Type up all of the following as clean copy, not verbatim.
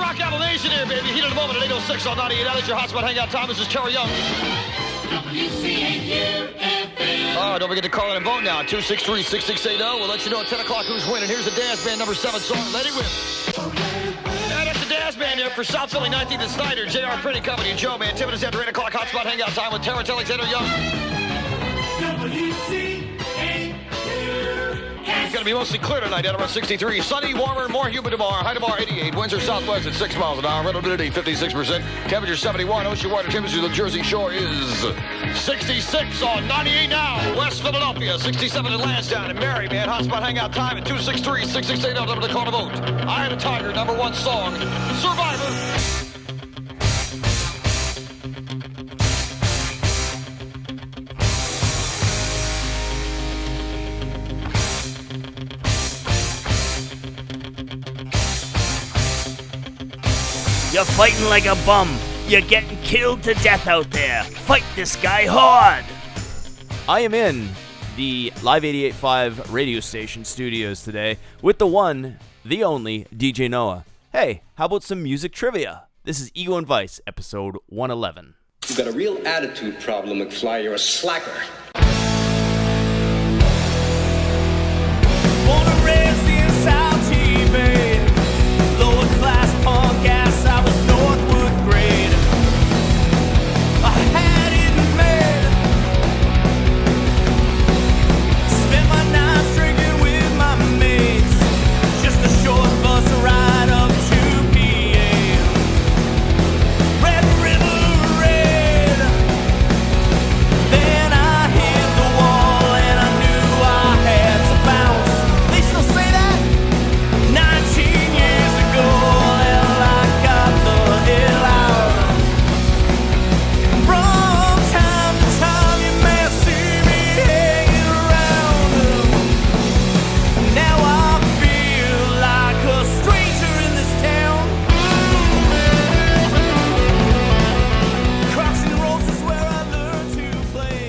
Rock Apple Nation here, baby. Heat of the moment at 8:06 on 98. That is your hotspot hangout time. This is Terry Young. Oh, don't forget to call in and vote now. 263-6680. We'll let you know at 10 o'clock who's winning. Here's the Dance Band number 7 song, Let It Whip. And that's the Dance Band here for South Philly 19th and Snyder, JR Printing Company, and Joe, man. 10 minutes after 8 o'clock, hotspot hangout time with Terrence Alexander Young. It's going to be mostly clear tonight, down around 63. Sunny, warmer, more humid tomorrow. High tomorrow, 88. Winds are southwest at 6 miles an hour. Rental humidity, 56%. Temperature, 71. Ocean water temperature, the Jersey Shore is 66 on 98 now. West Philadelphia, 67 in Lansdowne. And Mary, man, hotspot hangout time at 263-6680. Number to call to vote. I Am a Tiger, number 1 song, Survivor. You're fighting like a bum. You're getting killed to death out there. Fight this guy hard. I am in the Live 88.5 radio station studios today with the one, the only, DJ Noah. Hey, how about some music trivia? This is Ego and Vice, episode 111. You've got a real attitude problem, McFly. You're a slacker. Born and raised in South T-Bay. Lower class punk ass, I was Northwood grade. I had it made. Spent my nights drinking with my mates. Just a short bus ride up to PA. Red River Red. Then I hit the wall and I knew I had to bounce. They still say that? 19 years ago, well, I got the hell out. From time to time, you may see me hanging around. Now I feel like a stranger in this town. Crocs and rolls is where I learned to play.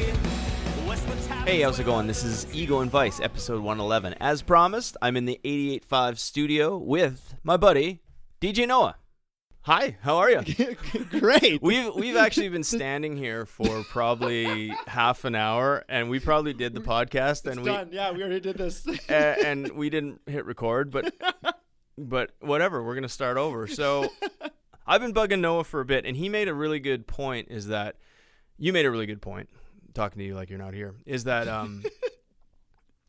Hey, how's it going? This is Ego and Vice, episode 111. As promised, I'm in the 88.5 studio with my buddy, DJ Noah. Hi, how are you? Great. We've actually been standing here for probably half an hour, and we probably did the podcast, and It's done. Yeah, we already did this. and we didn't hit record, but whatever, we're gonna start over. So I've been bugging Noah for a bit, and he made a really good point. Is that you made a really good point? Talking to you like you're not here. Is that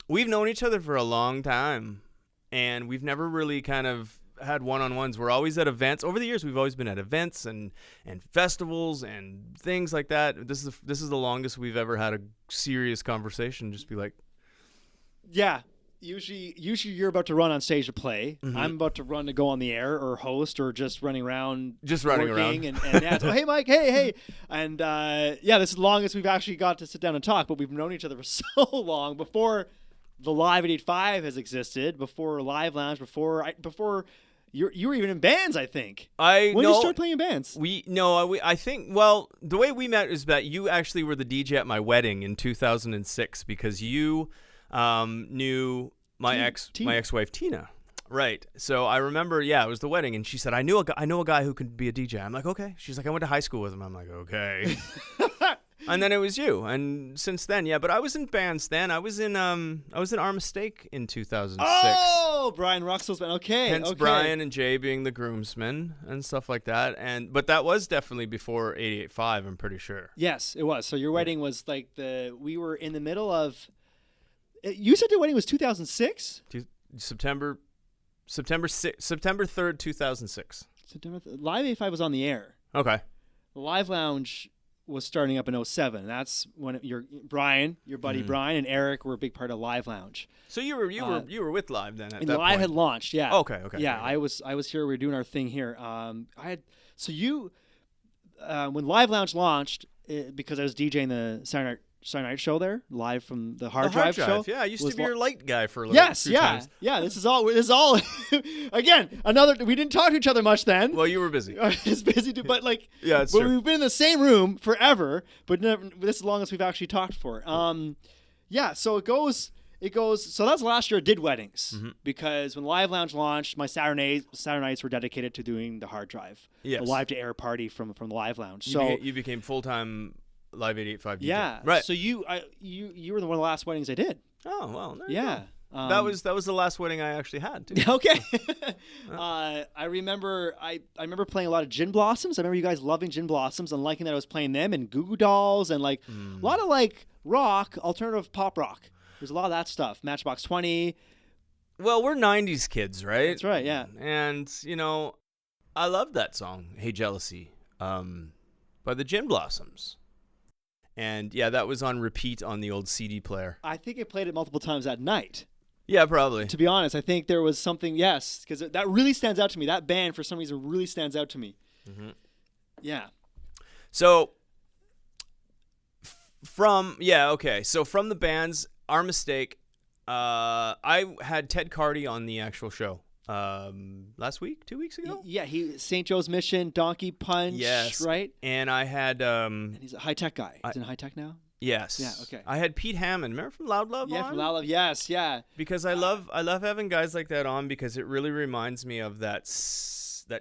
we've known each other for a long time, and we've never really kind of had one-on-ones. We're always at events. Over the years, we've always been at events and festivals and things like that. This is the longest we've ever had a serious conversation. Just be like, Yeah. Usually you're about to run on stage to play. Mhm. I'm about to run to go on the air or host or just running around. Working. And ask, oh, hey, Mike, hey. And this is the longest we've actually got to sit down and talk, but we've known each other for so long before the Live 85 has existed, before Live Lounge, before you were even in bands, I think. When did you start playing in bands? I think, well, the way we met is that you actually were the DJ at my wedding in 2006 because you knew my ex-wife Tina. Right. So I remember, it was the wedding, and she said, I know a guy who could be a DJ. I'm like, okay. She's like, I went to high school with him. I'm like, okay. And then it was you. And since then, but I was in bands then. I was in Our Mistake in 2006. Oh, Brian Ruxell's band. Okay. Hence Brian and Jay being the groomsmen and stuff like that. But that was definitely before 88.5, I'm pretty sure. Yes, it was. So your wedding was like we were in the middle of. You said your wedding was 2006? September 3rd, 2006. Live 85 was on the air. Okay. The Live Lounge was starting up in 07. That's when your buddy Brian and Eric were a big part of Live Lounge. So you were with Live then at and that Live point. had launched, yeah. Okay. Yeah, I was here. We were doing our thing here. When Live Lounge launched, because I was DJing the Saturday Night Show there, live from the Hard Drive show. Yeah, I used to be your light guy for a little times. Yeah. This is all. Again, we didn't talk to each other much then. Well, you were busy. I was busy too, but like, yeah, it's but true. we've been in the same room forever, but never, this is the longest we've actually talked for. So it goes. It goes. So that's last year. I did weddings Mm-hmm. because when Live Lounge launched, my Saturday nights were dedicated to doing the hard drive, Yes. the live to air party from the Live Lounge. You, So you became full-time Live 88.5 DJ. yeah, Right. So you were one of the last weddings I did. Oh, well. There you Yeah. go. That was the last wedding I actually had, too. Okay. I remember remember playing a lot of Gin Blossoms. I remember you guys loving Gin Blossoms and liking that I was playing them and Goo Goo Dolls and like a lot of like rock, alternative pop rock. There's a lot of that stuff. Matchbox 20. Well, we're 90s kids, right? That's right, yeah. And, I love that song, Hey Jealousy, by the Gin Blossoms. And, yeah, that was on repeat on the old CD player. I think I played it multiple times that night. Yeah, probably. To be honest, I think there was something, yes, because that really stands out to me. That band, for some reason, really stands out to me. Mm-hmm. Yeah. So, from the bands, Our Mistake, I had Ted Carty on the actual show last week, 2 weeks ago? Yeah, St. Joe's Mission, Donkey Punch, Yes. right? And I had... And he's a high-tech guy. He's in high-tech now? Yes. Yeah, okay. I had Pete Hammond. Remember from Loud Love Yeah, on? from Loud Love, yes, yeah. Because I love having guys like that on because it really reminds me of that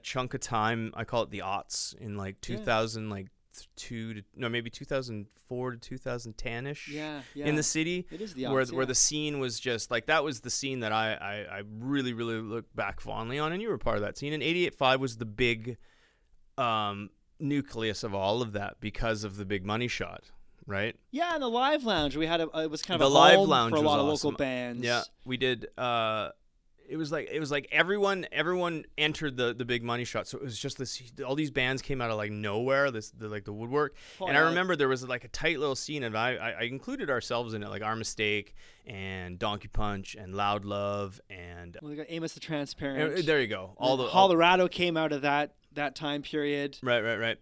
chunk of time. I call it the aughts in like 2002 maybe 2004 to 2010ish. Yeah. In the city. It is the where aughts, where the scene was just like that was the scene that I really really look back fondly on, and you were part of that scene. And 88.5 was the big nucleus of all of that because of the Big Money Shot. Right. Yeah, and the Live Lounge, we had it was kind the of a Live home Lounge for a was lot of awesome. local bands. Yeah, we did. It was like everyone entered the Big Money Shot. So it was just this. All these bands came out of like nowhere. The woodwork. Oh, and yeah. I remember there was like a tight little scene, and I included ourselves in it, like Our Mistake and Donkey Punch and Loud Love and. Well, we got Amos the Transparent. There you go. Colorado came out of that time period. Right.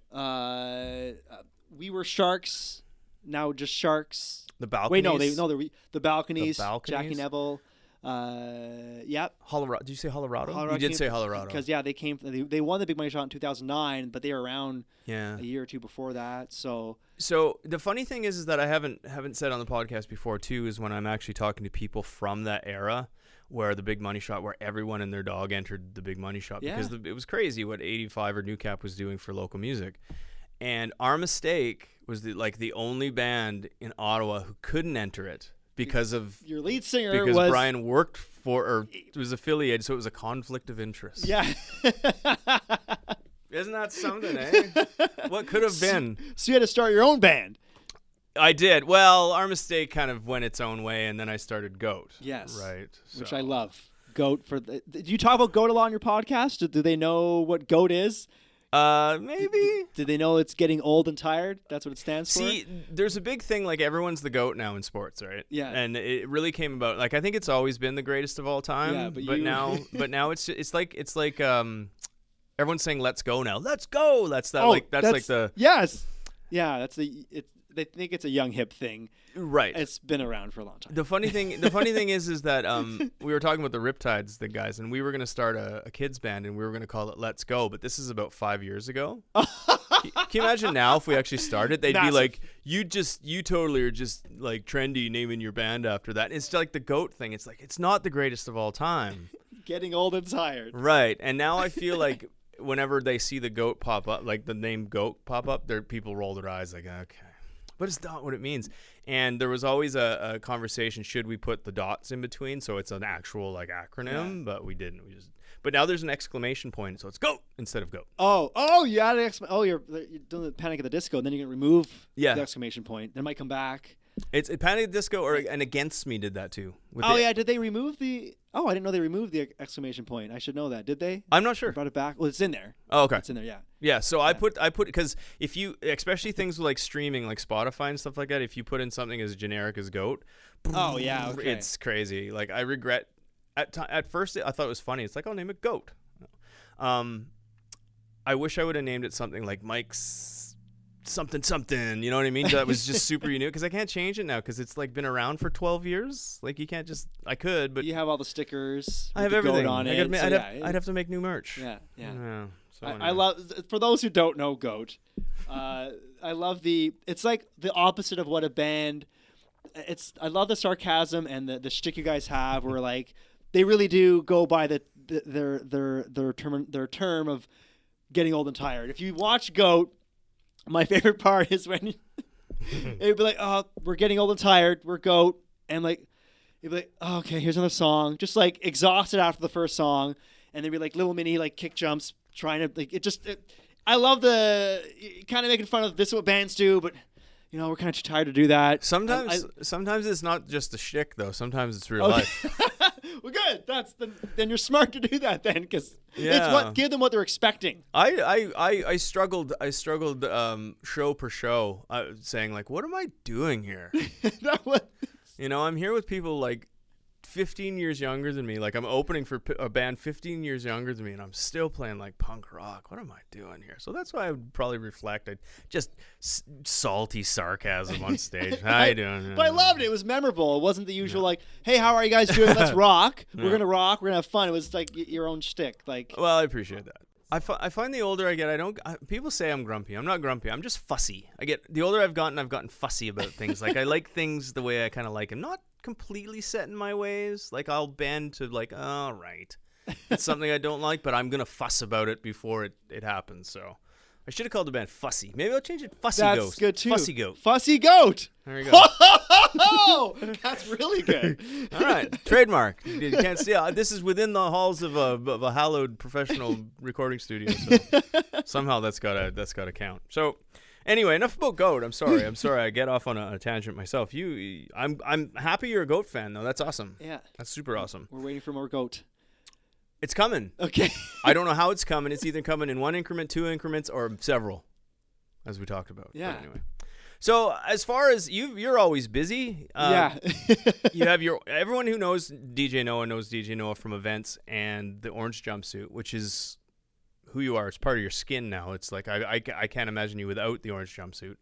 We Were Sharks. Now just Sharks. The Balconies. Wait, the Balconies. The Balconies. Jackie Neville. Yep. Colorado. Did you say Colorado? Colorado You did say Colorado. Because they won the Big Money Shot in 2009, but they were around Yeah. a year or two before that. So the funny thing is that I haven't said on the podcast before too is when I'm actually talking to people from that era where the Big Money Shot, where everyone and their dog entered the Big Money Shot because it was crazy what 85 or New Cap was doing for local music. And Our Mistake was the only band in Ottawa who couldn't enter it because of your lead singer because was Brian worked for or was affiliated, so it was a conflict of interest. Yeah. Isn't that something, eh? What could have been? So you had to start your own band. I did. Well, Our Mistake kind of went its own way, and then I started Goat. Yes. Right. Which so. I love. Goat do you talk about Goat a lot on your podcast? Do they know what Goat is? Maybe. Did they know it's getting old and tired? That's what it stands for? See, there's a big thing, like everyone's the GOAT now in sports, right? Yeah. And it really came about, like I think it's always been the greatest of all time. Yeah, but now it's like everyone's saying let's go now. Let's go. That's the Yes. Yeah, they think it's a young hip thing. right. It's been around for a long time. The funny thing is that we were talking about the Riptides, the guys, and we were going to start a kids band, and we were going to call it Let's Go. But this is about 5 years ago. Can you imagine now if we actually started? They'd Massive. be like, you totally are just like trendy naming your band after that. And it's like the GOAT thing. It's like it's not the greatest of all time. Getting old and tired. Right. And now I feel like whenever they see the GOAT pop up, like the name GOAT pop up, people roll their eyes like, okay. But it's not what it means. And there was always a conversation, should we put the dots in between so it's an actual like acronym, but we didn't. But now there's an exclamation point, so it's GOAT instead of GOAT. Oh, you added you're doing the Panic at the Disco, and then you can remove the Yeah. exclamation point. Then it might come back. It's Panic at the Disco and Against Me did that too. Did they remove the I didn't know they removed the exclamation point. I should know that. Did they? I'm not sure. Brought it back? Well, it's in there. Oh, okay. It's in there, yeah. Yeah, so I put because if you, especially things with like streaming, like Spotify and stuff like that, if you put in something as generic as GOAT, Oh, yeah, okay. it's crazy. Like I regret. At first, I thought it was funny. It's like, I'll name it GOAT. I wish I would have named it something like Mike's something. You know what I mean? That was just super unique because I can't change it now because it's like been around for 12 years. Like you can't just. I could, but You have all the stickers. I have with the everything goat on I it. gotta admit, so I'd have to make new merch. Yeah. So I anyway. love, for those who don't know Goat, I love it's like the opposite of what a band I love the sarcasm and the shtick you guys have, where like they really do go by their term of getting old and tired. If you watch Goat, my favorite part is when it'd be like, oh, we're getting old and tired, we're Goat, and like it'd be like, oh, okay, here's another song, just like exhausted after the first song, and there'd be like little mini like kick jumps trying to like I love the kind of making fun of this is what bands do, but we're kind of too tired to do that. Sometimes it's not just a shtick though. Sometimes it's real life. Well, good. Then you're smart to do that then, because Yeah. give them what they're expecting. I struggled show per show saying like, what am I doing here? That was, I'm here with people like 15 years younger than me. Like I'm opening for a band 15 years younger than me, and I'm still playing like punk rock. What am I doing here? So that's why I would probably reflect. Just salty sarcasm on stage. How you doing? But I loved it. It was memorable. It wasn't the usual like, hey, how are you guys doing? Let's rock. We're gonna rock. We're gonna have fun. It was like your own shtick. Like, well, I appreciate that. I find the older I get, people say I'm grumpy. I'm not grumpy. I'm just fussy. The older I've gotten fussy about things. Like I like things the way I kind of like them. Not completely set in my ways. Like I'll bend to like, all right, it's something I don't like, but I'm gonna fuss about it before it happens. So I should have called the band Fussy. Maybe I'll change it. Fussy Goat. That's good too. Fussy Goat. Fussy Goat. There you go. Oh, that's really good. All right, trademark. You can't see. This is within the halls of a hallowed professional recording studio. So somehow that's gotta count. So anyway, enough about Goat. I'm sorry. I get off on a tangent myself. I'm happy you're a Goat fan though. That's awesome. Yeah, that's super awesome. We're waiting for more Goat. It's coming. Okay. I don't know how it's coming. It's either coming in one increment, two increments, or several, as we talked about. Yeah. But anyway. So as far as you're always busy. Yeah. You have everyone who knows DJ Noah from events and the orange jumpsuit, which is who you are. It's part of your skin now. It's like I can't imagine you without the orange jumpsuit.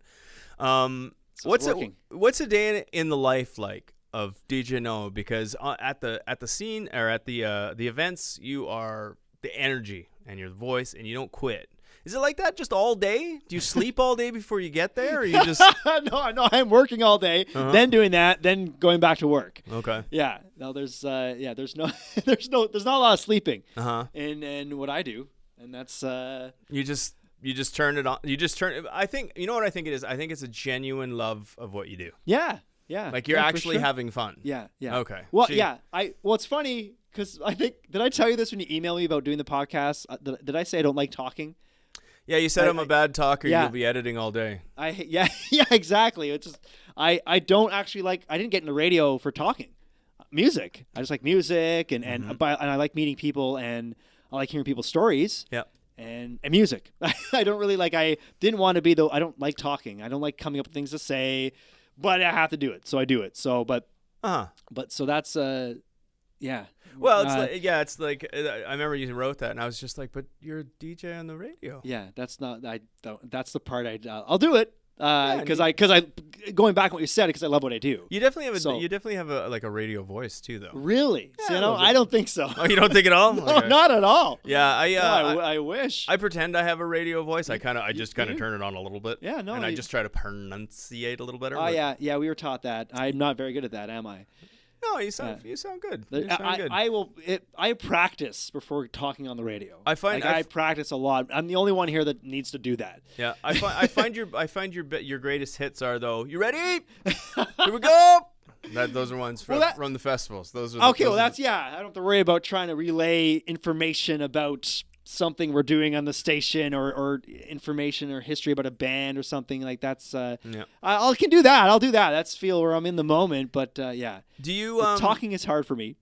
What's a day in the life like of DJ Noah? Because at the scene or at the events, you are the energy and your voice, and you don't quit. Is it like that just all day? Do you sleep all day before you get there, or you just? No, I'm working all day, then doing that, then going back to work. Okay. Yeah. No, there's not a lot of sleeping. In what I do, and that's You just turn it on. I think you know what I think it is. I think it's a genuine love of what you do. Yeah. Like you're actually having fun. Yeah. Okay. Well, yeah. Well, it's funny because I think did I tell you this when you emailed me about doing the podcast? Did I say I don't like talking? Yeah, you said I'm a bad talker. Yeah. You'll be editing all day. Yeah, exactly. It's just I don't actually like. I didn't get into radio for talking music. I just like music and I like meeting people and I like hearing people's stories. Yeah. And music. I don't really like. I didn't want to be though. I don't like talking. I don't like coming up with things to say, but I have to do it, so I do it. So, but so that's yeah. Well, it's like I remember you wrote that, and I was just like, but you're a DJ on the radio. Yeah, that's not. I don't. That's the part I'll do it because I going back to what you said because I love what I do. You definitely have a like a radio voice too, though. Really? Yeah, I don't think so. Oh, you don't think at all? No, Okay. not at all. Yeah, I wish. I pretend I have a radio voice. I just kind of turn it on a little bit. Yeah, no. And I just try to pronunciate a little better. Oh yeah. We were taught that. I'm not very good at that, am I? No, you sound good. You sound good. I practice before talking on the radio. I practice a lot. I'm the only one here that needs to do that. Yeah, I find your greatest hits are though. You ready? Here we go. Those are ones from the festivals. Those are okay. I don't have to worry about trying to relay information about something we're doing on the station or information or history about a band or something like that's I can do that. I'll do that. That's feel where I'm in the moment. But yeah. Do you talking is hard for me.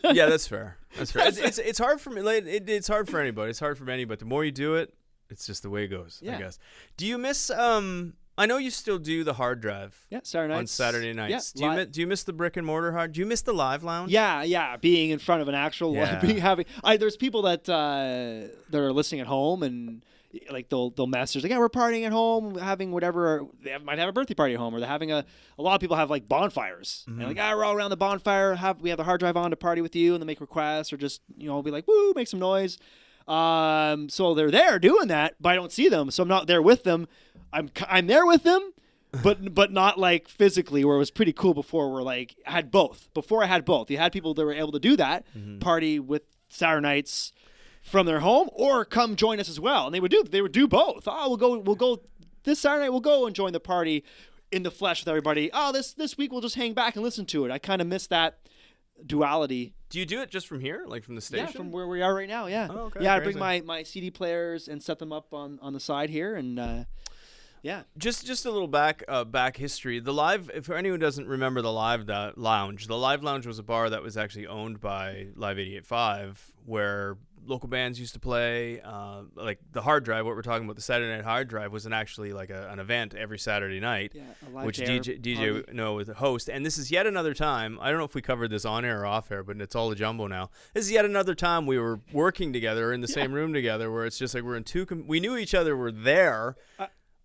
Yeah, that's fair. That's fair. It's hard for me. It's hard for anybody. It's hard for many. But the more you do it, it's just the way it goes. Yeah. I guess. Do you miss I know you still do the hard drive. Yeah, Saturday nights. On Saturday nights. Yeah, do you miss the brick and mortar hard? Do you miss the live lounge? Yeah, being in front of an actual there's people that are listening at home and like they'll message like, yeah, we're partying at home, having whatever. They might have a birthday party at home, or they're having a lot of people have like bonfires and like, we're all around the bonfire. We have the hard drive on to party with you, and they make requests or just be like, woo, make some noise. So they're there doing that, but I don't see them, so I'm not there with them. I'm there with them, but not like physically, where it was pretty cool before. Where like I had both. Before I had both. You had people that were able to do that, party with Saturday nights from their home, or come join us as well. And they would do both. Oh, we'll go this Saturday. We'll go and join the party in the flesh with everybody. Oh, this week we'll just hang back and listen to it. I kind of miss that duality. Do you do it just from here, like from the station? Yeah, from where we are right now. Yeah. Oh, okay, yeah, crazy. I bring my CD players and set them up on the side here, and yeah. Just a little back history. The Live, if anyone doesn't remember the Live Lounge, the Live Lounge was a bar that was actually owned by Live 88.5, where local bands used to play. Like the Hard Drive, what we're talking about, the Saturday Night Hard Drive, was actually like an event every Saturday night, A live which dare DJ party. Noah was the host. And this is yet another time. I don't know if we covered this on air or off air, but it's all a jumbo now. This is yet another time we were working together in the same room together, where it's just like we're in we knew each other were there.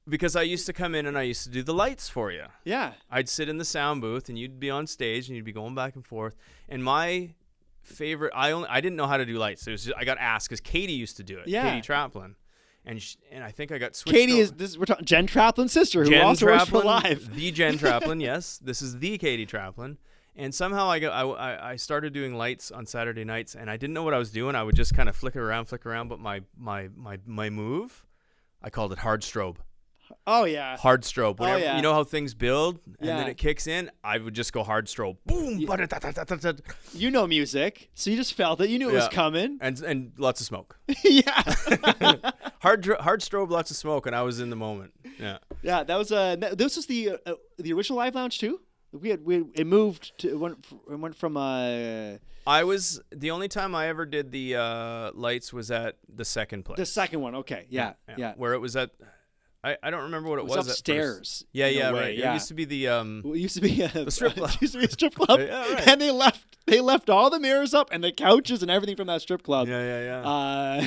Because I used to come in and I used to do the lights for you. Yeah. I'd sit in the sound booth and you'd be on stage and you'd be going back and forth. And my favorite, I didn't know how to do lights. So it was just, I got asked because Katie used to do it. Yeah. Katie Traplin. And I think I got switched. Katie over. we're talking Jen Traplin's sister, who Jen also works for Traplin, Live. The Jen Traplin, yes. This is the Katie Traplin. And somehow I started doing lights on Saturday nights, and I didn't know what I was doing. I would just kind of flicker around. But my move, I called it hard strobe. Oh yeah. Hard strobe. Whenever, yeah. You know how things build and Yeah. then it kicks in? I would just go hard strobe. Boom. You know music, so you just felt it. You knew it was coming. And lots of smoke. Yeah. Hard strobe, lots of smoke, and I was in the moment. Yeah. Yeah, that was this was the original Live Lounge too. It moved to it went from I was the only time I ever did the lights was at the second place. the second one. Okay. Yeah. Where it was at I don't remember what it was at first. upstairs. Yeah, in a yeah, way, right. yeah. It used to be the Well, it used to be a strip club. It used to be a strip club. Yeah, right. And they left all the mirrors up and the couches and everything from that strip club. Yeah.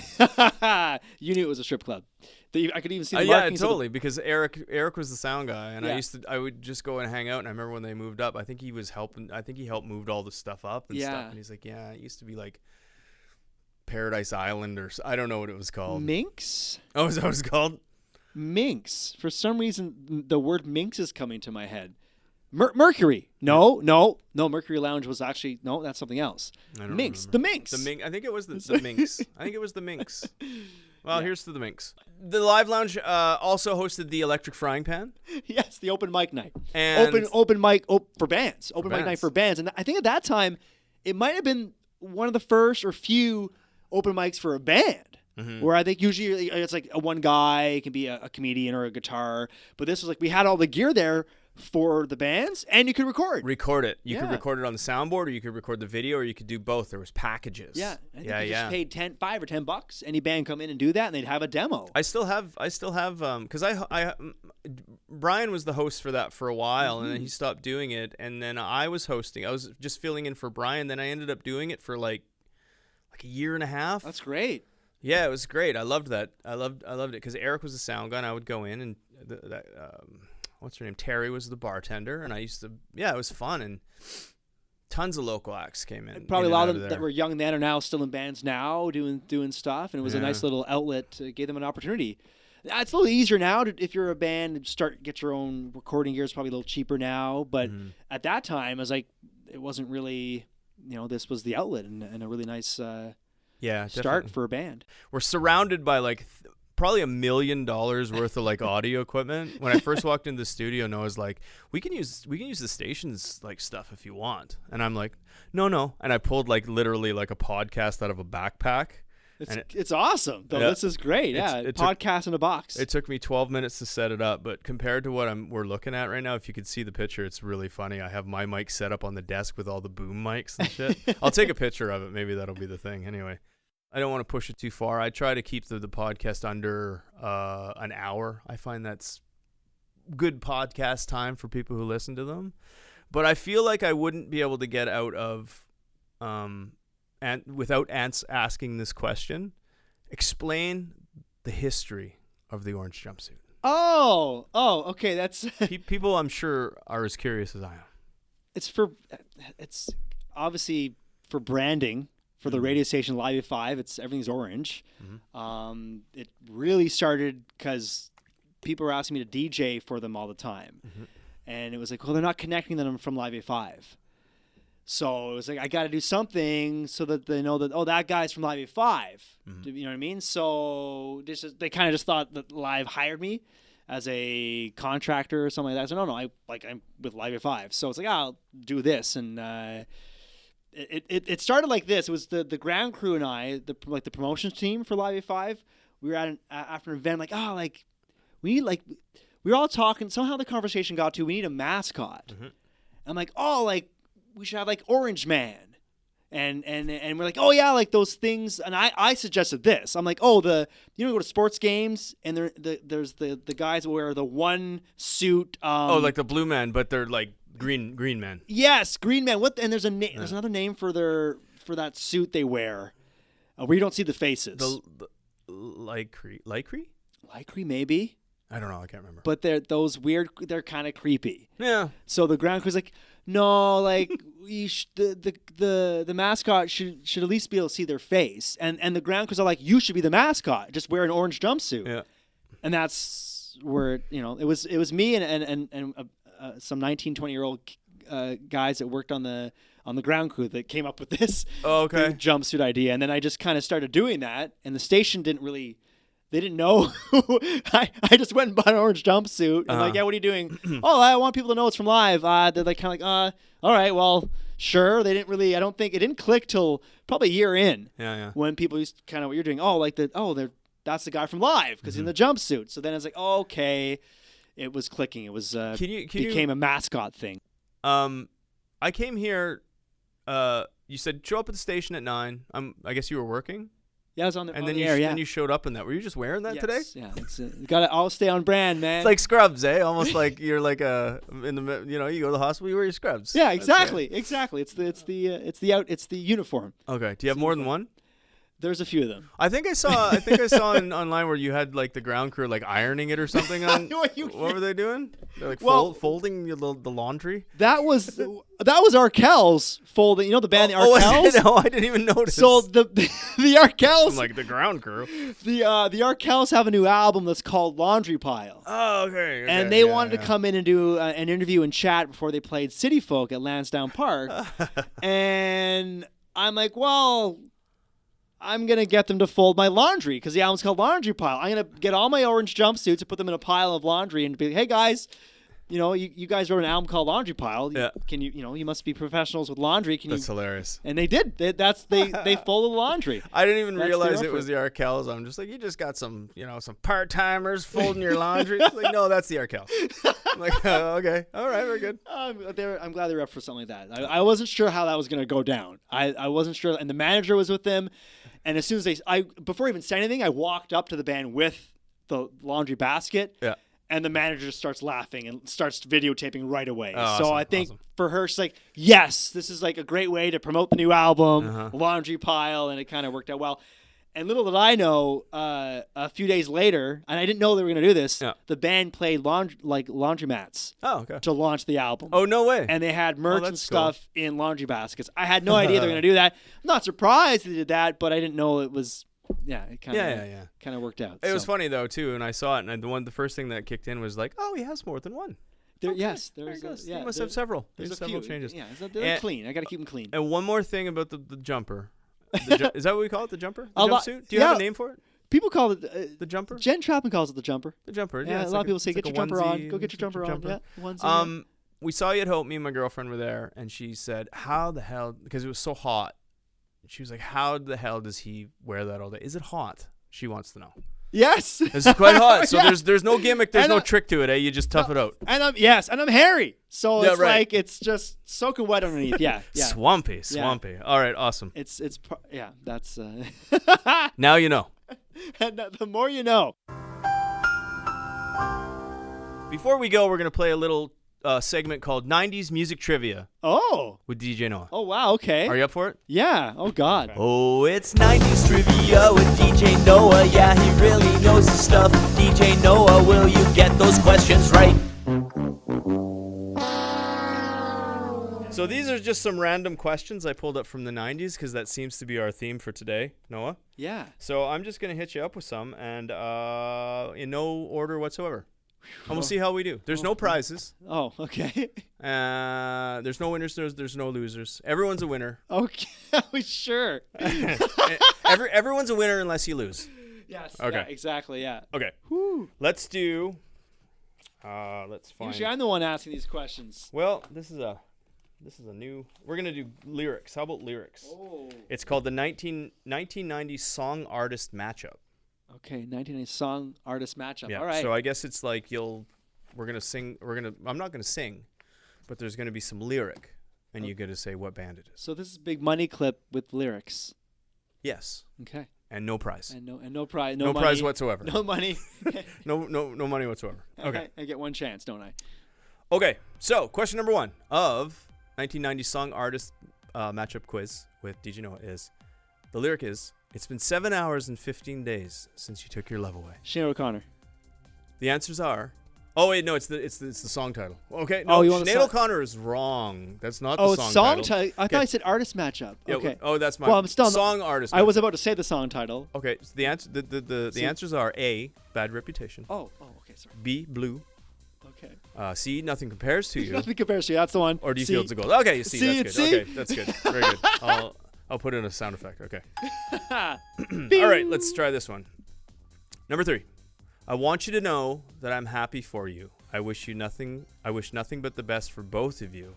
You knew it was a strip club. I could even see the Yeah, markings of totally. Because Eric was the sound guy, and Yeah. I would just go and hang out. And I remember when they moved up. I think he was helping. I think he helped move all the stuff up and Yeah. stuff. And he's like, yeah, it used to be like Paradise Island I don't know what it was called. Minx. Oh, is that what it's called? Minx. For some reason, the word minx is coming to my head. Mercury. No. Mercury Lounge was actually that's something else. I don't Minx. remember. The Minx. The Minx. I think it was the Minx. I think it was the Minx. Well, here's to the Minx. The Live Lounge also hosted the Electric Frying Pan. Yes, the open mic night. And open mic for bands. Open mic bands. night for bands. And I think at that time, it might have been one of the first or few open mics for a band. Where I think usually it's like a one guy, it can be a comedian or a guitar. But this was like we had all the gear there for the bands, and you could record. Record it. You could Yeah. record it on the soundboard, or you could record the video, or you could do both. There was packages. Yeah, I think yeah, you yeah. just paid $5 or $10. Any band come in and do that, and they'd have a demo. I still have because Brian was the host for that for a while, and then he stopped doing it, and then I was hosting. I was just filling in for Brian. Then I ended up doing it for like a year and a half. That's great. Yeah, it was great. I loved that. I loved it because Eric was the sound guy, and I would go in, and what's her name? Terry was the bartender, and I used to. Yeah, it was fun, and tons of local acts came in. Probably in a lot and out of them that were young then are now still in bands now doing stuff, and it was a nice little outlet. Gave them an opportunity. It's a little easier now if you're a band to get your own recording gear. It's probably a little cheaper now, but at that time, I was like, it wasn't really. This was the outlet and a really nice. Yeah, start definitely. for a band. We're surrounded by like probably $1 million worth of like audio equipment. When I first walked into the studio, Noah's like, "We can use the station's like stuff if you want," and I'm like, "No," and I pulled like literally like a podcast out of a backpack. It's awesome. Though. Yeah. This is great. Podcast in a box. It took me 12 minutes to set it up, but compared to what we're looking at right now, if you could see the picture, it's really funny. I have my mic set up on the desk with all the boom mics and shit. I'll take a picture of it. Maybe that'll be the thing. Anyway, I don't want to push it too far. I try to keep the podcast under an hour. I find that's good podcast time for people who listen to them. But I feel like I wouldn't be able to get out of and without asking this question, explain the history of the orange jumpsuit. Oh, okay. That's People, I'm sure, are as curious as I am. It's obviously for branding for the radio station Live at 5. Everything's orange. It really started because people were asking me to DJ for them all the time. And it was like, well, they're not connecting them from Live 85. So it was like, I got to do something so that they know that, oh, that guy's from Live 85. You know what I mean? So they kind of just thought that Live hired me as a contractor or something like that. So no, I'm with Live 85. So it's like, I'll do this. And it started like this. It was the ground crew and I, the promotions team for Live 85. We were after an event, we were all talking. Somehow the conversation got to, we need a mascot. I'm like, we should have Orange Man, and we're like, oh yeah, those things. And I suggested this. I'm like, oh, go to sports games and there's the guys who wear the one suit. Like the blue man, but they're like green man. Yes, green man. What? And there's there's another name for that suit they wear, where you don't see the faces. The lycree? Lycree, maybe. I don't know. I can't remember. But they're kind of creepy. Yeah. So the ground crew's like, no, the mascot should at least be able to see their face. And the ground crews are like, you should be the mascot. Just wear an orange jumpsuit. Yeah. And that's where, it was me and some 19, 20-year-old guys that worked on the ground crew that came up with this jumpsuit idea. And then I just kind of started doing that. And the station they didn't know. I just went and bought an orange jumpsuit. And like, yeah, what are you doing? Oh, I want people to know it's from Live. They're like kind of like, all right, well, sure. They didn't really. I don't think it didn't click till probably a year in. Yeah. When people used to kind of what you're doing. That's the guy from Live because he's in the jumpsuit. So then it's like, okay, it was clicking. It was became a mascot thing. I came here. You said show up at the station at 9. I guess you were working. Yeah, I was on the and then air. Then you showed up in that. Were you just wearing that today? Yeah, got to all stay on brand, man. It's like Scrubs, eh? Almost like you're like you go to the hospital, you wear your Scrubs. Yeah, exactly. It's the uniform. Okay. Do you have more than one? There's a few of them. I think I saw online where you had the ground crew ironing it or something on. What were they doing? They're folding the laundry. That was Arkells folding. You know the band the Arkells? No, I didn't even notice. So the Arkells, the ground crew. The Arkells have a new album that's called Laundry Pile. Oh, okay. And they wanted to come in and do an interview and chat before they played City Folk at Lansdowne Park. And I'm like, well, I'm going to get them to fold my laundry because the album's called Laundry Pile. I'm going to get all my orange jumpsuits and put them in a pile of laundry and be like, hey, guys, you guys wrote an album called Laundry Pile. Yeah. Can you must be professionals with laundry. That's hilarious. And they did. They folded the laundry. I didn't even realize it was the Arkells. I'm just like, you just got some part-timers folding your laundry. It's like, no, that's the Arkells. I'm like, okay. All right, very good. I'm glad they were up for something like that. I wasn't sure how that was going to go down. I wasn't sure. And the manager was with them. And as soon as before I even said anything, I walked up to the band with the laundry basket. Yeah. And the manager just starts laughing and starts videotaping right away. Oh, so awesome, I think for her, she's like, yes, this is a great way to promote the new album, Laundry Pile, and it kind of worked out well. And little did I know, a few days later, and I didn't know they were going to do this, the band played laundromats to launch the album. Oh, no way. And they had merch and stuff in laundry baskets. I had no idea they were going to do that. I'm not surprised they did that, but I didn't know it was... Yeah, it kind of worked out. It was funny though too, and I saw it, and the first thing that kicked in was like, oh, he has more than one. Yes, he must have several. There's several changes. Yeah, they're clean. I got to keep them clean. And one more thing about the jumper. Is that what we call it? The jumper? The jumpsuit? Do you have a name for it? People call it the jumper. Jen Trappman calls it the jumper. The jumper. Yeah, a lot of people say, "Get your jumper on. Go get your jumper on." Yeah, onesie. We saw you at Hope. Me and my girlfriend were there, and she said, "How the hell?" Because it was so hot. She was like, "How the hell does he wear that all day? Is it hot?" She wants to know. Yes, it's quite hot. So there's no gimmick. There's no trick to it. You just tough it out. And I'm hairy, so it's like it's just soaking wet underneath. Yeah. Swampy. All right, awesome. That's. Now you know. And the more you know. Before we go, we're gonna play a little segment called 90s Music Trivia. Oh. With DJ Noah. Oh, wow. Okay. Are you up for it? Yeah. Oh, God. Okay. Oh, it's 90s Trivia with DJ Noah. Yeah, he really knows his stuff. DJ Noah, will you get those questions right? So these are just some random questions I pulled up from the 90s because that seems to be our theme for today, Noah. Yeah. So I'm just going to hit you up with some and in no order whatsoever. And we'll see how we do. There's no prizes. Oh, okay. There's no winners. There's no losers. Everyone's a winner. Okay, sure. Everyone's a winner unless you lose. Yes. Okay. Yeah, exactly. Yeah. Okay. Whew. Let's do. Let's find. Usually I'm the one asking these questions. Well, this is a new. We're gonna do lyrics. How about lyrics? Oh. It's called the 1990 Song Artist Matchup. Okay, 1980 song artist matchup. Yeah. All right. So I guess it's like we're gonna sing. I'm not gonna sing, but there's gonna be some lyric, and you got to say what band it is. So this is a big money clip with lyrics. Yes. Okay. And no prize. And no prize. No money, prize whatsoever. No money. No money whatsoever. Okay. I get one chance, don't I? Okay. So question number 1 of 1990 Song Artist Matchup Quiz with DJ Noah is the lyric is. It's been 7 hours and 15 days since you took your love away. Sinead O'Connor. The answers are. Oh wait, no, it's the song title. Okay, no, Oh, you want Sinead the song? O'Connor is wrong. That's not Oh, the it's song song title. I thought I said artist matchup. Yeah, Okay. oh, that's my Well, I'm still song artist. I was about to say the song title. Okay, so the answer the answers are A, Bad Reputation. Oh, okay, sorry. B, Blue. Okay. C, Nothing Compares to You. Nothing compares to you. That's the one. Or D, C. Fields of Gold. Okay, you see, C, that's C. good. Okay, that's good. Very good. I'll put in a sound effect. Okay. All Bing. right, let's try this one. Number 3. I want you to know that I'm happy for you. I wish nothing but the best for both of you.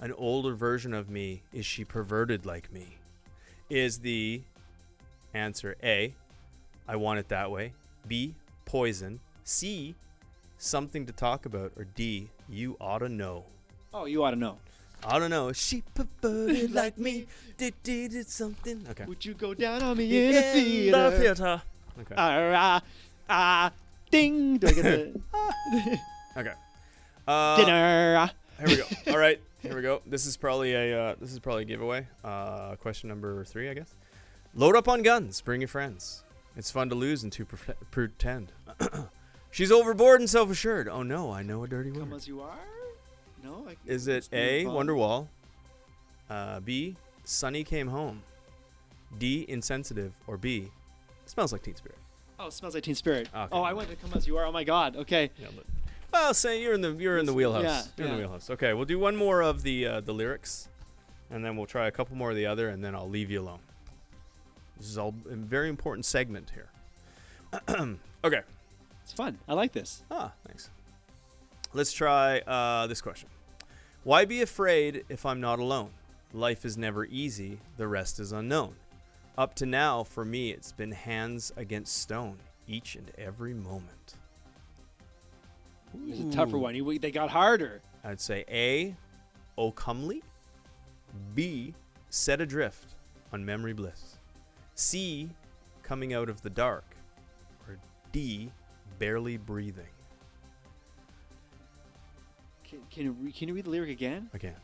An older version of me, is she perverted like me? Is the answer A, I Want It That Way, B, Poison, C, Something to Talk About, or D, You Oughta Know? Oh, you ought to know. I don't know. She perverted like me. Did something. Okay. Would you go down on me in the theater? Okay. Ding. Do I get the Okay. dinner? Here we go. All right. Here we go. This is probably a giveaway. Question number 3, I guess. Load up on guns. Bring your friends. It's fun to lose and to pretend. She's overboard and self-assured. Oh no, I know a dirty word. Come as you are? No. Is it A, Wonderwall, B, Sunny Came Home, D, Insensitive, or B, Smells Like Teen Spirit? Oh, it Smells Like Teen Spirit. Okay. Oh, I went to Come As You Are. Oh my God. Okay. Yeah, well, say you're in the wheelhouse. Yeah, You're in yeah. the wheelhouse. Okay, we'll do one more of the lyrics, and then we'll try a couple more of the other, and then I'll leave you alone. This is all a very important segment here. Okay. It's fun. I like this. Thanks. Let's try this question. Why be afraid if I'm not alone? Life is never easy. The rest is unknown. Up to now, for me, it's been hands against stone each and every moment. It's a tougher one. They got harder. I'd say A, O Comely. B, Set Adrift on Memory Bliss. C, Coming Out of the Dark. Or D, Barely Breathing. Can you read the lyric again? I can.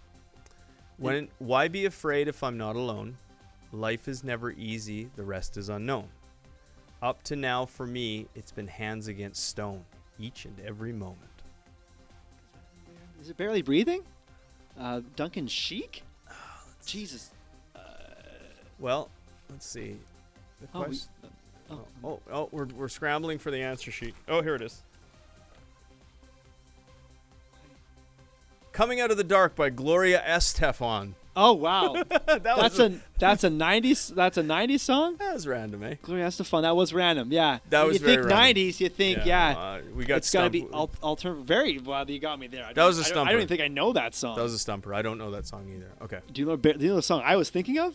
Why be afraid if I'm not alone? Life is never easy. The rest is unknown. Up to now, for me, it's been hands against stone each and every moment. Is it Barely Breathing? Duncan Sheik? Jesus. Well, let's see. The quest- we're scrambling for the answer sheet. Oh, here it is. Coming Out of the Dark by Gloria Estefan. Oh wow. That's a 90s song? That was random, eh? Gloria Estefan. That was random. Yeah. That was you very think random. 90s, you think yeah. We got it's got to be stumped. alternative. Very well. You got me there. That was a I stumper. don't even think I know that song. That was a stumper. I don't know that song either. Okay. Do you know the song I was thinking of?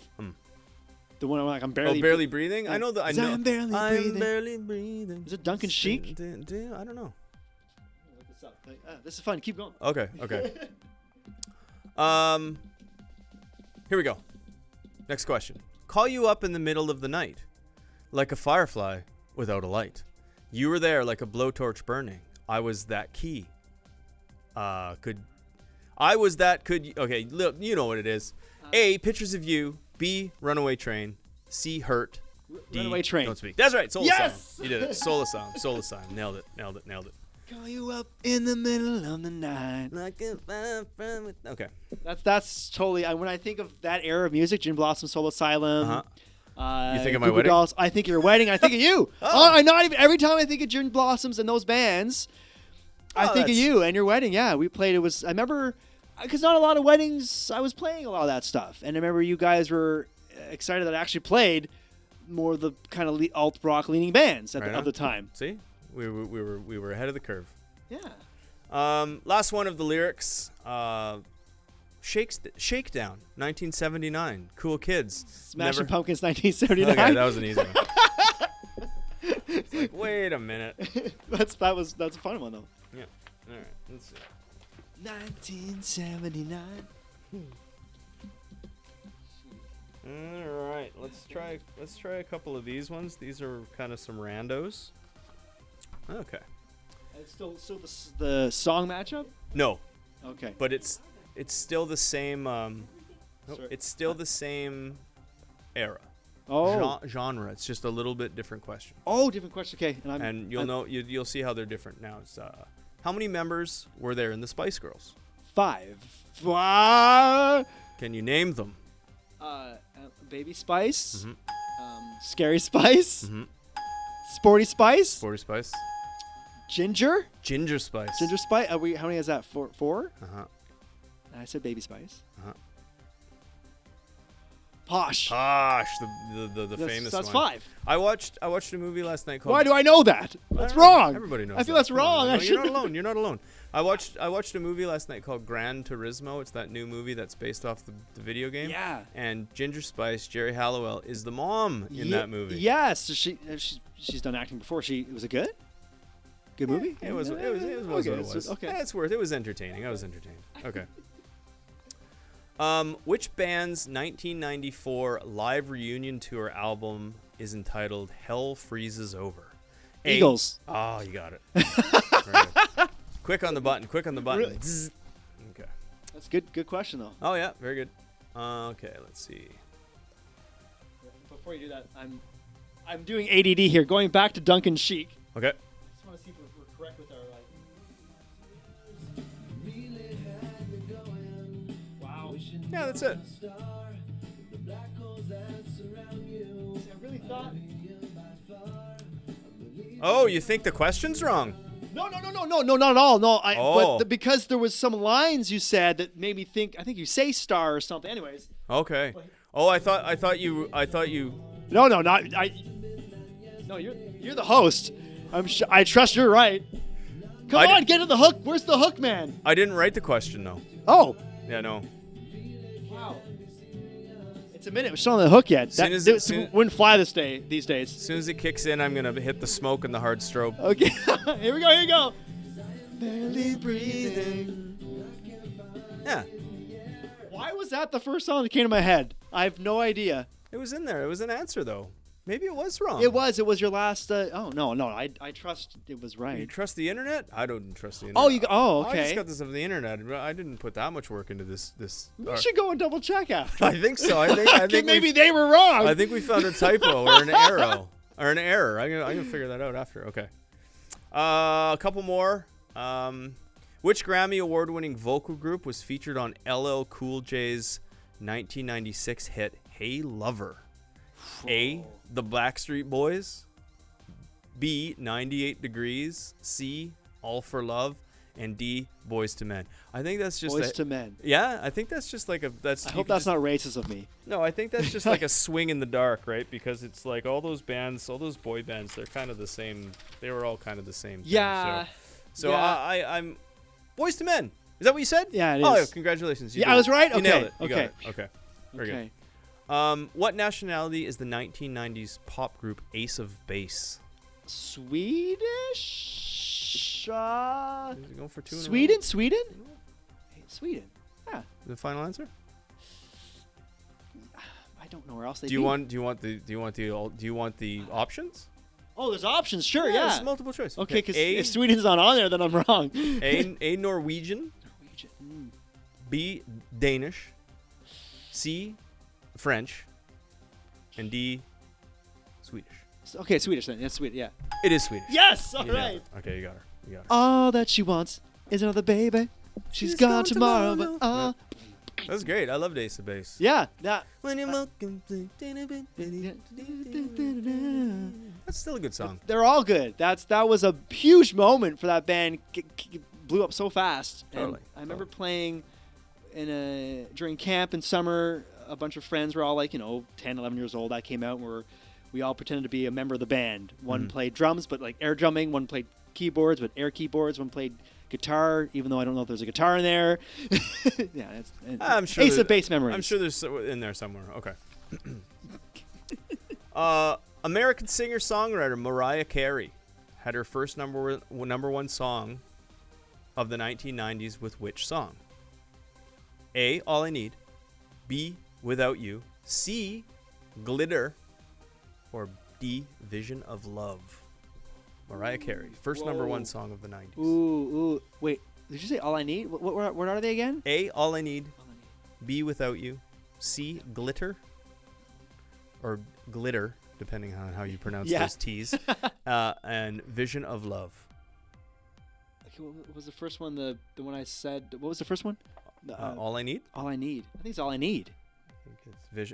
The one I'm barely. Barely Breathing. I know that. I know. I'm barely breathing. I'm barely breathing. Is it Duncan Sheik? I don't know. Look this up. This is fun. Keep going. Okay. Here we go. Next question. Call you up in the middle of the night, like a firefly without a light. You were there like a blowtorch burning. I was that key. Okay, look, you know what it is. A, Pictures of You. B, Runaway Train. C, Hurt. D, Runaway Train. Don't Speak. That's right. Soul Yes! Asylum. You did it. Soul Asylum. Nailed it. Call you up in the middle of the night. Like a firefly with... Okay. That's totally. When I think of that era of music, Gin Blossom, Soul Asylum. You think of My Goo Goo Wedding? Dolls, I think of Your Wedding. I think of you. I'm not even. Every time I think of Gin Blossoms and those bands, I think of that's- you and your wedding. Yeah, we played. I remember, because not a lot of weddings, I was playing a lot of that stuff. And I remember you guys were excited that I actually played more of the kind of alt rock leaning bands Right of on. the time. See, we were ahead of the curve. Yeah. Last one of the lyrics. Shakedown, 1979. Cool Kids. Smashing Pumpkins, 1979. Okay, that was an easy one. It's like, wait a minute. that's a fun one though. Yeah. All right. Let's see. 1979. All right. Let's try a couple of these ones. These are kind of some randos. Okay. It's still the song matchup. No, Okay. but it's still the same. Sorry. It's still the same era. Oh. Genre. It's just a little bit different question. Oh, different question. Okay. And you'll see how they're different now. It's how many members were there in the Spice Girls? 5. Can you name them? Baby Spice. Mhm. Scary Spice. Mhm. Sporty Spice. Sporty Spice. Ginger. Ginger Spice. Ginger Spice. How many is that? 4? Uh-huh. I said Baby Spice. Uh-huh. Posh. Gosh, the That's- famous That's one. 5. I watched a movie last night called. Why do I know that? That's I don't know. wrong. Everybody knows. I feel that. that's Come on. wrong. No, I you're not should. alone. You're not alone. I watched a movie last night called Gran Turismo. It's that new movie that's based off the video game. Yeah. And Ginger Spice, Jerry Halliwell, is the mom in that movie. Yes. So she's done acting before. Was it good? Good movie. It was what it was. Okay. It was entertaining. I was entertained. Okay. Which band's 1994 live reunion tour album is entitled "Hell Freezes Over"? Eagles. Oh, you got it. Very good. Quick on the button. Really? Zzz. Okay. That's good. Good question though. Oh yeah, very good. Okay, let's see. Before you do that, I'm doing ADD here. Going back to Duncan Sheik. Okay. I just want to see if we're correct with our Wow. Yeah, that's it. I really thought. Oh, you think the question's wrong? No, not at all. No, Oh. but because there was some lines you said that made me think. I think you say star or something. Anyways. Okay. Oh, I thought you. No, not I. No, you're the host. I trust you're right. Come I on, did- get to the hook. Where's the hook, man? I didn't write the question though. Oh. Yeah, no. Wow. It's a minute. We're still on the hook yet. Soon That as this soon- wouldn't fly these days. As soon as it kicks in, I'm gonna hit the smoke and the hard strobe. Okay. Here we go. Barely breathing. Yeah, Why was that the first song that came to my head? I have no idea. it was in there. It was an answer though. Maybe it was wrong. It was your last. Oh no. I trust it was You right. trust the internet? I don't trust the internet. Oh, I okay. just got this off the internet. I didn't put that much work into this. We should go and double check after. I think so. I think Maybe they were wrong. I think we found a typo or an error. I'm gonna figure that out after. Okay. A couple more. Which Grammy award-winning vocal group was featured on LL Cool J's 1996 hit "Hey Lover"? A. The Backstreet Boys. B. 98 Degrees. C. All for Love. And D. Boys to Men. I think that's just Boys to Men. Yeah, I think that's just like a I hope that's not racist of me. No, I think that's just like a swing in the dark, right? Because it's like all those bands, all those boy bands, they're kind of the same. They were all kind of the same thing. Yeah. So Yeah. I'm Boys to Men. Is that what you said? Yeah, it Oh, is. congratulations. You Yeah, did I was it. right? You Okay, nailed it. You okay. got it. Okay. Very Okay. good. What nationality is the 1990s pop group Ace of Base? Swedish. Is it going for two? in a row? Sweden. Hey, Sweden. Yeah. The final answer? I don't know where else they. Do you want the options? Oh, there's options. Sure. Yeah. It's multiple choice. Okay, because A, if Sweden's not on there, then I'm wrong. A Norwegian. Norwegian. Mm. B. Danish. C. French. And D. Swedish. Okay, Swedish then. That's Swedish. Yeah. It is Swedish. Yes. All You nailed right. it. Okay, you got her. You got her. All that she wants is another baby. She's gone tomorrow, but That was great. I loved Ace of Base. yeah. When you're looking That's still a good song. They're all good. That was a huge moment for that band. Blew up so fast. And Totally. I remember playing during camp in summer. A bunch of friends were all like, 10, 11 years old. I came out and we all pretended to be a member of the band. One played drums, but like air drumming. One played keyboards, but air keyboards. One played guitar, even though I don't know if there's a guitar in there. Yeah, I'm sure Ace of Base memories. I'm sure there's in there somewhere. Okay. American singer-songwriter Mariah Carey had her first number one song of the 1990s with which song? A, All I Need. B, Without You. C, Glitter. Or D, Vision of Love. Mariah Carey, first number one song of the 90s. Ooh. Wait, did you say All I Need? What are they again? A, All I Need. B, Without You. C, Glitter. Or Glitter, depending on how you pronounce those T's. And Vision of Love. Okay, what was the first one? The one I said. What was the first one? All I Need? All I Need. I think it's All I Need.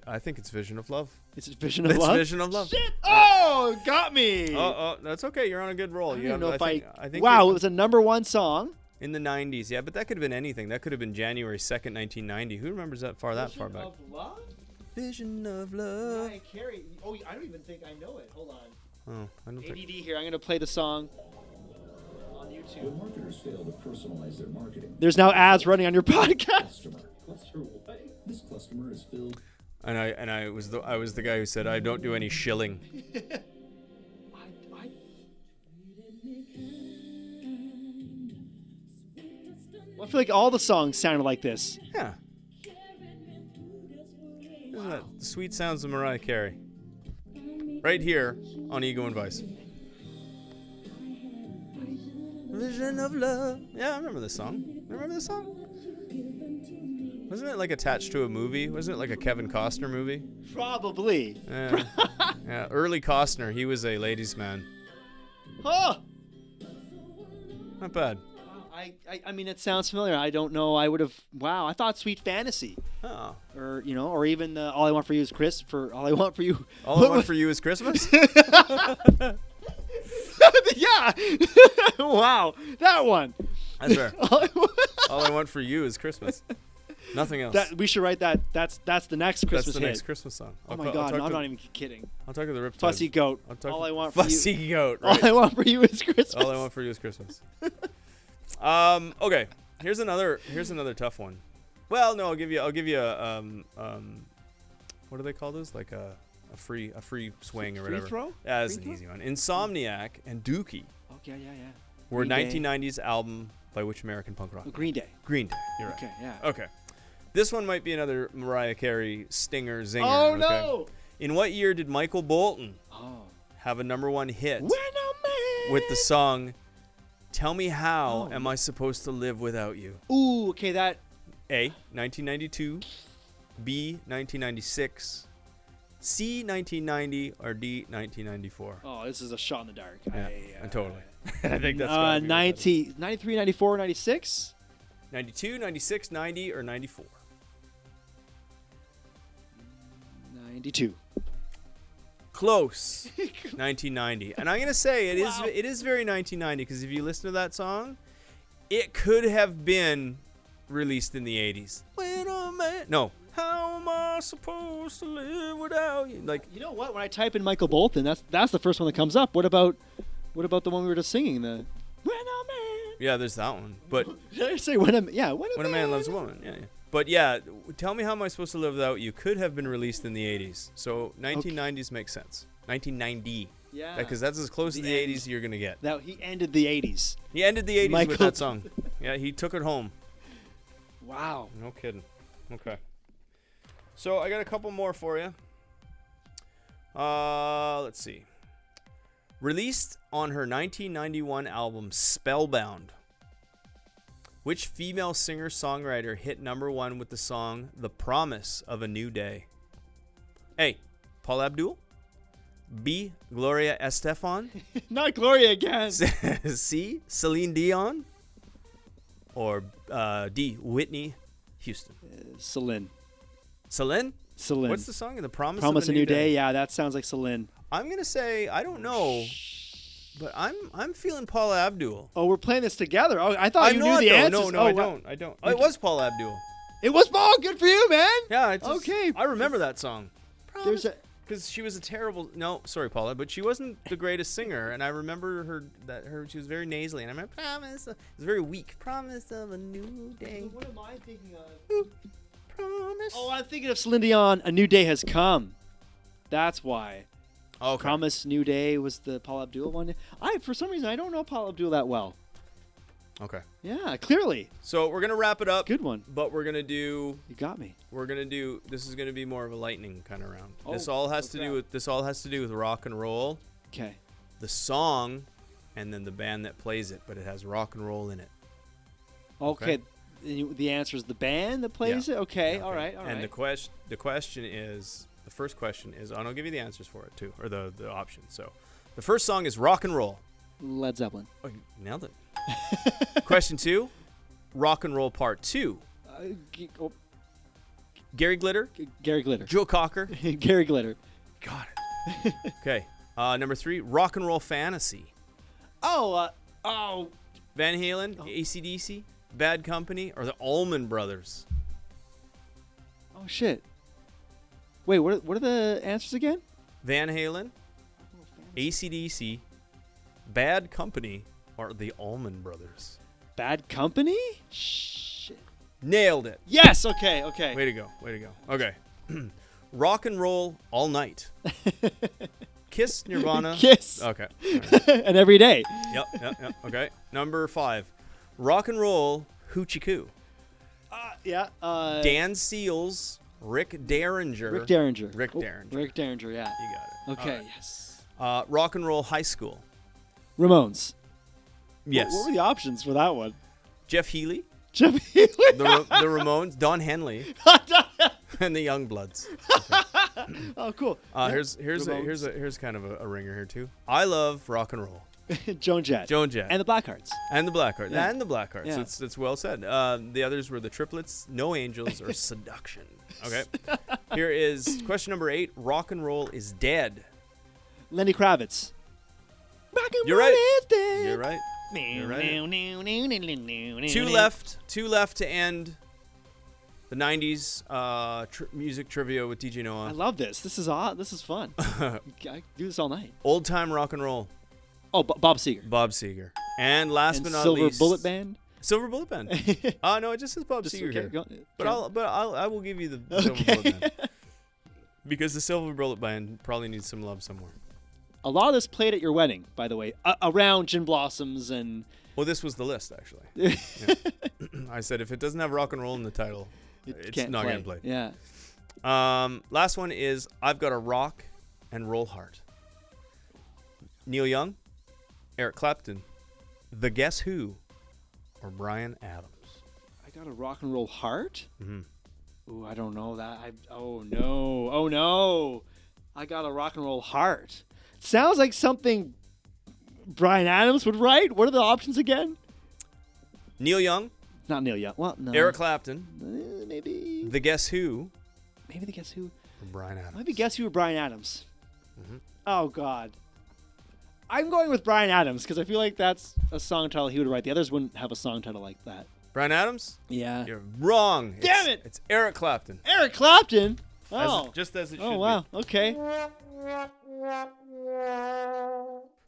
I think it's Vision of Love. It's Vision of Love? It's Vision of Love. Shit! Oh, got me! Oh, that's okay. You're on a good roll. I don't know if I think wow, it was a number one song. In the 90s, yeah, but that could have been anything. That could have been January 2nd, 1990. Who remembers that far back? Vision of Love? Vision of Love. Mariah Carey. Oh, I don't even think I know it. Hold on. Oh, I don't ADD think. here. I'm going to play the song on YouTube. When marketers fail to personalize their marketing, There's now ads running on your podcast. customer. This customer is filled. And I was the guy who said I don't do any shilling. I feel like all the songs sounded like this. Yeah. Isn't that the sweet sounds of Mariah Carey? Right here on Ego and Vice. Vision of Love. Yeah, I remember this song. Remember this song? Wasn't it like attached to a movie? Wasn't it like a Kevin Costner movie? Probably. Yeah. Yeah, early Costner. He was a ladies' man. Oh! Not bad. I mean, it sounds familiar. I don't know. I would have. Wow, I thought Sweet Fantasy, Oh. or or even All I Want for You is Chris. For All I Want for You. All I Want for You is Christmas? Yeah. Wow, that one. That's fair. All I Want for You is Christmas. Nothing else. We should write that. That's the next Christmas That's the hit. next Christmas song. Oh my God, no, I'm not even kidding. I'll talk to the Riptide. Fussy Goat. All I want for Fussy you. Goat. Right? All I Want for You is Christmas. All I Want for You is Christmas. Okay. Here's another tough one. Well, no, I'll give you a what do they call those? Like a free swing or Free whatever. throw? Yeah, that's Free an throw? easy one. Insomniac and Dookie Okay, yeah. were Green Day. 1990s album by which American punk rock? Green Day. Green Day. You're right. Okay, yeah. Okay. This one might be another Mariah Carey stinger zinger. Oh okay? no! In what year did Michael Bolton Oh. have a number one hit When a man. with the song "Tell Me How Am I Supposed to Live Without You"? Ooh, okay, that. A, 1992, B, 1996, C, 1990, or D, 1994. Oh, this is a shot in the dark. Yeah, totally. I think that's 93, 94, 96? 92, 96, 90, or 94. 92. Close. 1990. And I'm going to say it is very 1990 because if you listen to that song, it could have been released in the 80s. When a man, no. How am I supposed to live without you? Like, You know what? When I type in Michael Bolton, that's the first one that comes up. What about the one we were just singing? The When a Man. yeah, there's that one. But Did I say when a man loves a woman. Yeah. But yeah, Tell Me How Am I Supposed to Live Without You could have been released in the 80s. So 1990s makes sense. 1990. Yeah. Because that's as close to The the end. 80s you're going to get. Now he ended the 80s. He ended the 80s Michael- with that song. Yeah, he took it home. Wow. No kidding. Okay. So I got a couple more for you. Let's see. Released on her 1991 album Spellbound, which female singer-songwriter hit number one with the song The Promise of a New Day? A, Paula Abdul. B, Gloria Estefan. Not Gloria again. C, Celine Dion. Or D, Whitney Houston. Celine. Celine? Celine. What's the song? The Promise Promise of a New Day? Yeah, that sounds like Celine. I'm gonna say I don't know, but I'm feeling Paula Abdul. Oh, we're playing this together. Oh, I thought I'm you not, knew the though. answers. No, Oh, I wow. don't. I don't. Oh, it was Paula Abdul. It was Paul. Good for you, man. Yeah. Okay. I remember that song. There's a Because she was a terrible. No, sorry, Paula, but she wasn't the greatest singer, and I remember her. She was very nasally, and I remember promise. It was very weak. Promise of a new day. What am I thinking of? Promise. Oh, I'm thinking of Celine Dion. A New Day Has Come. That's why. Okay. Promise New Day was the Paul Abdul one. For some reason I don't know Paul Abdul that well. Okay. Yeah, clearly. So we're gonna wrap it up. Good one. But we're gonna do. You got me. This is gonna be more of a lightning kind of round. Oh, This all has okay. to do with rock and roll, Okay. the song, and then the band that plays it. But it has rock and roll in it. Okay. The answer is the band that plays Yeah. it. Okay. Yeah, All right. All right. And the question is, the first question is, and I'll give you the answers for it too, or the options. So, the first song is rock and roll. Led Zeppelin. Oh, you nailed it. Question 2, rock and roll part 2. Gary Glitter, Gary Glitter. Joe Cocker. Gary Glitter. Got it. Okay. Number 3, rock and roll fantasy. Oh. Van Halen, AC/DC, Bad Company, or the Allman Brothers. Oh shit. Wait. What are the answers again? Van Halen, AC/DC, Bad Company, or the Allman Brothers. Bad Company. Shit. Nailed it. Yes. Okay. Okay. Way to go. Way to go. Okay. Rock and roll all night. Kiss, Nirvana. Kiss. Okay. All right. And every day. Yep. Okay. Number 5. Rock and roll hoochie coo. Yeah. Dan Seals, Rick Derringer. Rick Derringer. Rick Oh, Derringer. Rick Derringer. Yeah. You got it. Okay. All right. Yes. Rock and roll high school. Ramones. Yes. What were the options for that one? Jeff Healey, Jeff Healey. the Ramones, Don Henley, and the Youngbloods. Oh, cool. Here's kind of a ringer here too. I love rock and roll. Joan Jett. Joan Jett. And the Blackhearts. And the Blackhearts. Yeah. And the Blackhearts. Yeah. It's well said. The others were the Triplets, No Angels, or Seduction. Okay. Here is question number 8. Rock and roll is dead. Lenny Kravitz. Rock and You're roll right. is dead. You're right. You're right. Two left to end the 90s music trivia with DJ I Noah. love this. This is odd. This is fun. I do this all night. Old time rock and roll. Oh, Bob Seger. Bob Seger. And last And but not Silver least, Bullet Band. Silver Bullet Band. No, it just says Bob Just Seger okay, here. go- But I will give you the Silver Okay. Bullet Band. Because the Silver Bullet Band probably needs some love somewhere. A lot of this played at your wedding, by the way, around Gin Blossoms and. Well, this was the list, actually. Yeah. I said if it doesn't have rock and roll in the title, it's can't not play. getting played. Yeah. Last one is I've Got a Rock and Roll Heart. Neil Young, Eric Clapton, The Guess Who, or Bryan Adams. I got a rock and roll heart. Mhm. Ooh, I don't know that. Oh no. I got a rock and roll heart. Sounds like something Bryan Adams would write. What are the options again? Neil Young, Not Neil Young. Well, no. Eric Clapton, Maybe. The Guess Who, Maybe the Guess Who. or Bryan Adams. Maybe Guess Who or Bryan Adams. Mhm. Oh God. I'm going with Bryan Adams because I feel like that's a song title he would write. The others wouldn't have a song title like that. Bryan Adams? Yeah. You're wrong. Damn it! It's Eric Clapton. Eric Clapton. As Oh. just as it should Oh wow. be. Okay.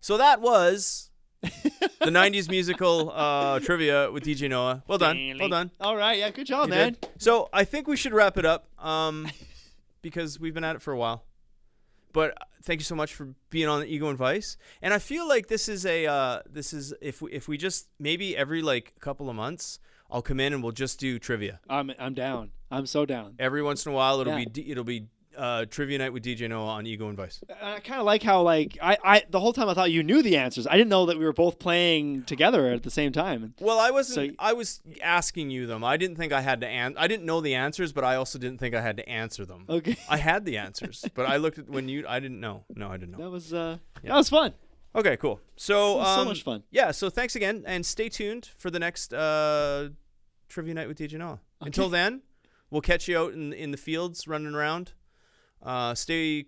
So that was the 90s musical trivia with DJ Noah. Well done. Well done. All right. Yeah. Good job, You man. did. So I think we should wrap it up because we've been at it for a while. But thank you so much for being on the Ego and Vice. And I feel like this is if we just maybe every like couple of months I'll come in and we'll just do trivia. I'm down. I'm so down. Every once in a while it'll Yeah. be trivia night with DJ Noah on Ego and Vice. I kind of like how like I the whole time I thought you knew the answers. I didn't know that we were both playing together at the same time. Well, I So- wasn't. I was asking you them. I didn't think I had to I didn't know the answers, but I also didn't think I had to answer them. Okay. I had the answers, but I looked at I didn't know. No, I didn't know. That was fun. Okay, cool. So, It was so much fun. Yeah. So thanks again, and stay tuned for the next trivia night with DJ Noah. Until then, we'll catch you out in the fields running around. Stay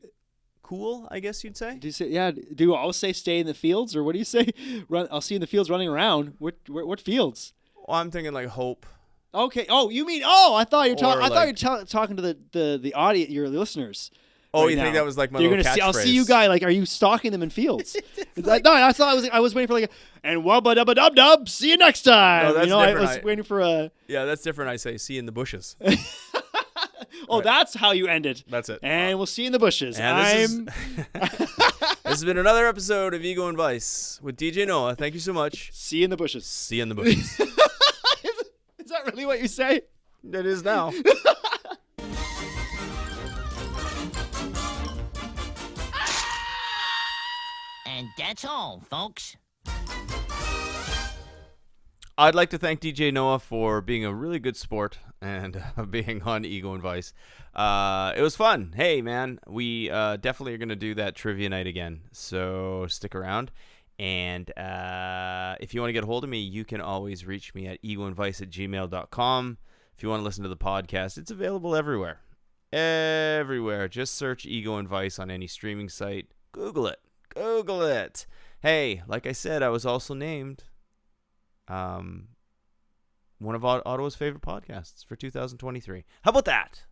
cool, I guess you'd say. Do you say, yeah? Do you always say stay in the fields, or what do you say? I'll see you in the fields running around. What fields? Well, I'm thinking like hope. Okay. Oh, you mean? Oh, I thought you're talking. Or I thought you're talking to the audience, your listeners. Oh, right you think now. that was like my You're little gonna see. I'll see catchphrase. you guy. Like, are you stalking them in fields? No, I thought I was waiting for like, and wubba dubba dub dub. See you next time. No, that's I different. was waiting for a. Yeah, that's different. I say see you in the bushes. Oh, that's how you end it. That's it. And we'll see you in the bushes. And this has been another episode of Ego and Vice with DJ Noah. Thank you so much. See you in the bushes. See you in the bushes. Is that really what you say? It is now. And that's all, folks. I'd like to thank DJ Noah for being a really good sport and being on Ego and Vice. It was fun. Hey, man, we definitely are going to do that trivia night again, so stick around. And if you want to get a hold of me, you can always reach me at egoandvice@gmail.com. If you want to listen to the podcast, it's available everywhere. Everywhere. Just search Ego and Vice on any streaming site. Google it. Google it. Hey, like I said, I was also named one of Ottawa's favorite podcasts for 2023. How about that?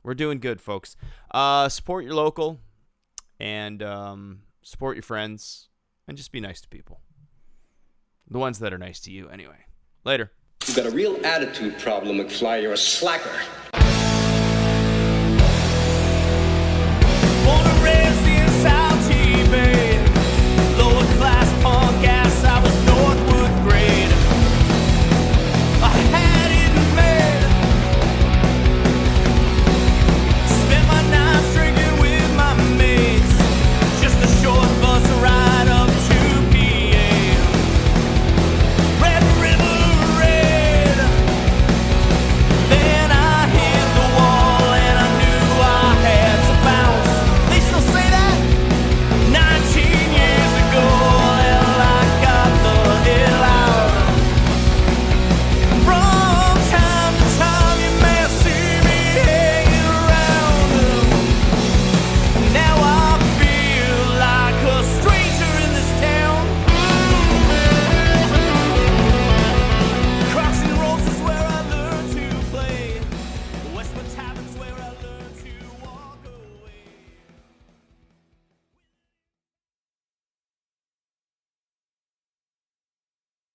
We're doing good, folks. Support your local and support your friends and just be nice to people. The ones that are nice to you, anyway. Later. You've got a real attitude problem, McFly. You're a slacker. Wanna